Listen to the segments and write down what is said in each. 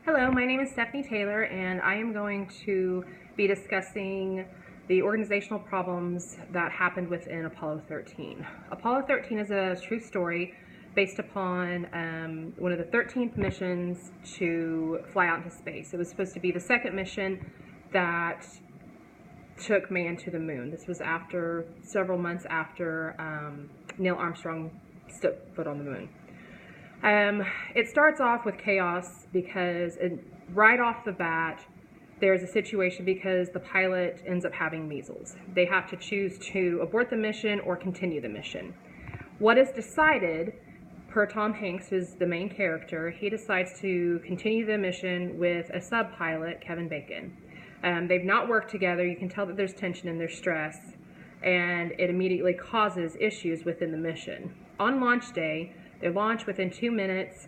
Hello, my name is Stephanie Taylor, and I am going to be discussing the organizational problems that happened within Apollo 13. Apollo 13 is a true story based upon one of the 13th missions to fly out into space. It was supposed to be the second mission that took man to the moon. This was after several months after Neil Armstrong stepped foot on the moon. It starts off with chaos because right off the bat, there's a situation because the pilot ends up having measles. They have to choose to abort the mission or continue the mission. What is decided, per Tom Hanks, who's the main character, he decides to continue the mission with a sub-pilot, Kevin Bacon. They've not worked together. You can tell that there's tension and there's stress, and it immediately causes issues within the mission. On launch day, they launch within 2 minutes.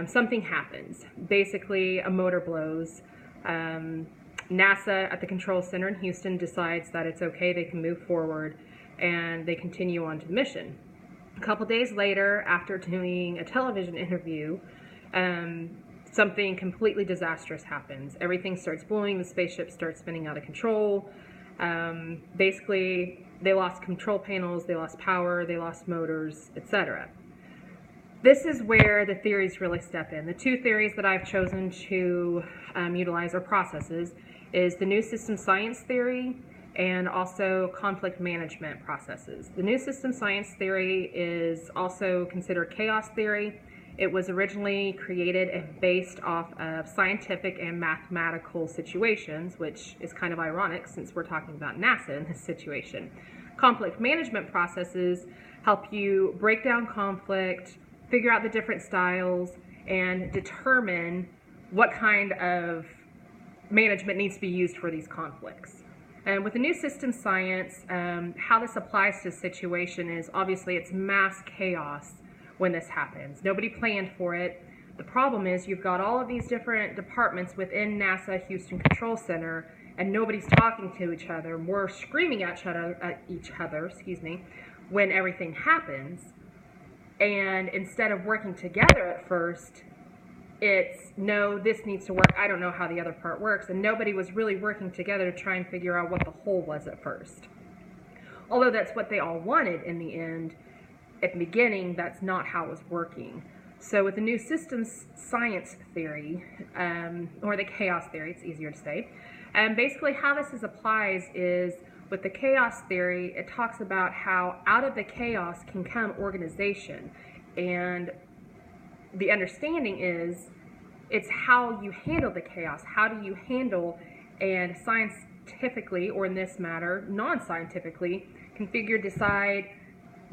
Something happens. Basically, a motor blows. NASA at the control center in Houston decides that it's okay, they can move forward, and they continue on to the mission. A couple days later, after doing a television interview, something completely disastrous happens. Everything starts blowing, the spaceship starts spinning out of control. Basically, they lost control panels, they lost power, they lost motors, etc. This is where the theories really step in. The two theories that I've chosen to utilize or processes is the new system science theory and also conflict management processes. The new system science theory is also considered chaos theory. It was originally created and based off of scientific and mathematical situations, which is kind of ironic since we're talking about NASA in this situation. Conflict management processes help you break down conflict, figure out the different styles, and determine what kind of management needs to be used for these conflicts. And with the new system science, how this applies to the situation is obviously it's mass chaos when this happens. Nobody planned for it. The problem is you've got all of these different departments within NASA Houston Control Center, and nobody's talking to each other. We're screaming at each other, when everything happens. And instead of working together at first, it's, no, this needs to work. I don't know how the other part works. And nobody was really working together to try and figure out what the whole was at first. Although that's what they all wanted in the end, at the beginning, that's not how it was working. So with the new systems science theory, or the chaos theory, it's easier to say, basically how this applies is, with the chaos theory, it talks about how out of the chaos can come organization. And the understanding is, it's how you handle the chaos. How do you handle and scientifically, or in this matter, non-scientifically, configure, decide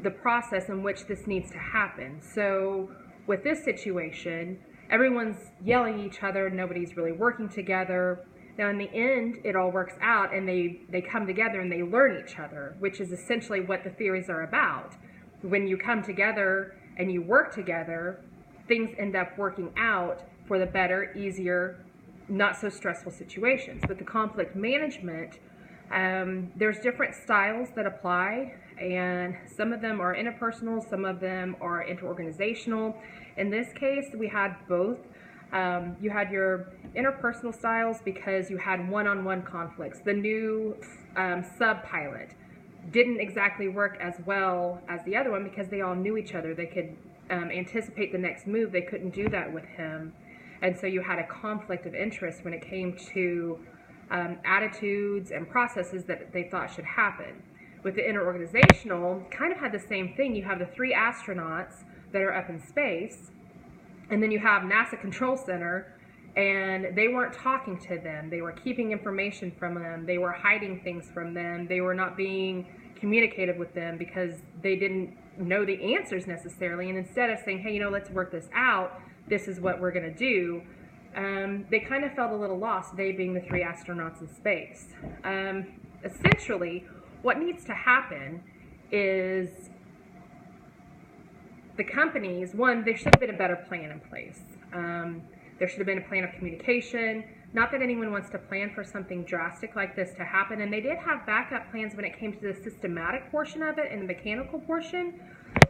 the process in which this needs to happen. So with this situation, everyone's yelling at each other, nobody's really working together. Now, in the end, it all works out, and they come together and they learn each other, which is essentially what the theories are about. When you come together and you work together, things end up working out for the better, easier, not so stressful situations. With the conflict management, there's different styles that apply, and some of them are interpersonal, some of them are interorganizational. In this case, we had both. You had your interpersonal styles because you had one-on-one conflicts. The new sub-pilot didn't exactly work as well as the other one because they all knew each other. They could anticipate the next move. They couldn't do that with him. And so you had a conflict of interest when it came to attitudes and processes that they thought should happen. With the interorganizational, kind of had the same thing. You have the 3 astronauts that are up in space, and then you have NASA Control Center, and they weren't talking to them. They were keeping information from them. They were hiding things from them. They were not being communicative with them because they didn't know the answers necessarily. And instead of saying, hey, let's work this out, this is what we're going to do, they kind of felt a little lost, they being the 3 astronauts in space. Essentially, what needs to happen is the companies, one, there should have been a better plan in place. There should have been a plan of communication. Not that anyone wants to plan for something drastic like this to happen, and they did have backup plans when it came to the systematic portion of it and the mechanical portion,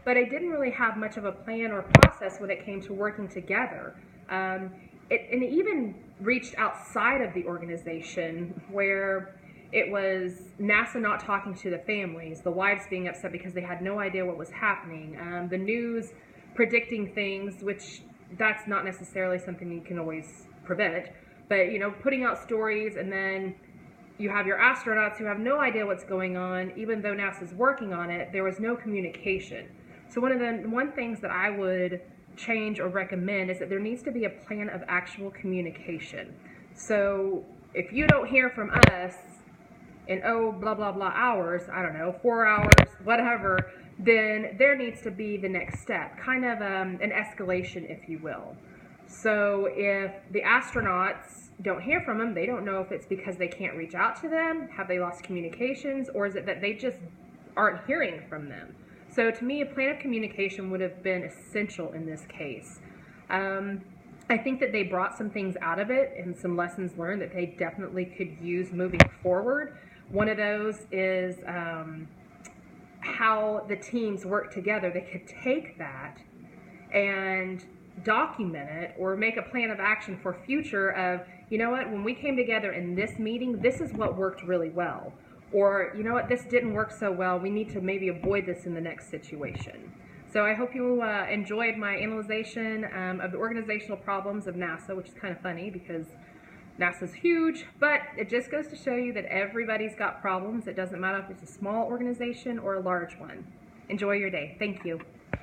but I didn't really have much of a plan or process when it came to working together. it even reached outside of the organization, where it was NASA not talking to the families, the wives being upset because they had no idea what was happening, the news predicting things, which that's not necessarily something you can always prevent, but putting out stories, and then you have your astronauts who have no idea what's going on. Even though NASA's working on it, there was no communication. So one things that I would change or recommend is that there needs to be a plan of actual communication. So if you don't hear from us in blah blah blah hours, I don't know, 4 hours, whatever, then there needs to be the next step, kind of an escalation, if you will. So if the astronauts don't hear from them, they don't know if it's because they can't reach out to them, have they lost communications, or is it that they just aren't hearing from them? So to me, a plan of communication would have been essential in this case. I think that they brought some things out of it and some lessons learned that they definitely could use moving forward. One of those is how the teams work together. They could take that and document it, or make a plan of action for future of, when we came together in this meeting, this is what worked really well. Or, this didn't work so well, we need to maybe avoid this in the next situation. So I hope you enjoyed my analyzation of the organizational problems of NASA, which is kind of funny because NASA's huge, but it just goes to show you that everybody's got problems. It doesn't matter if it's a small organization or a large one. Enjoy your day. Thank you.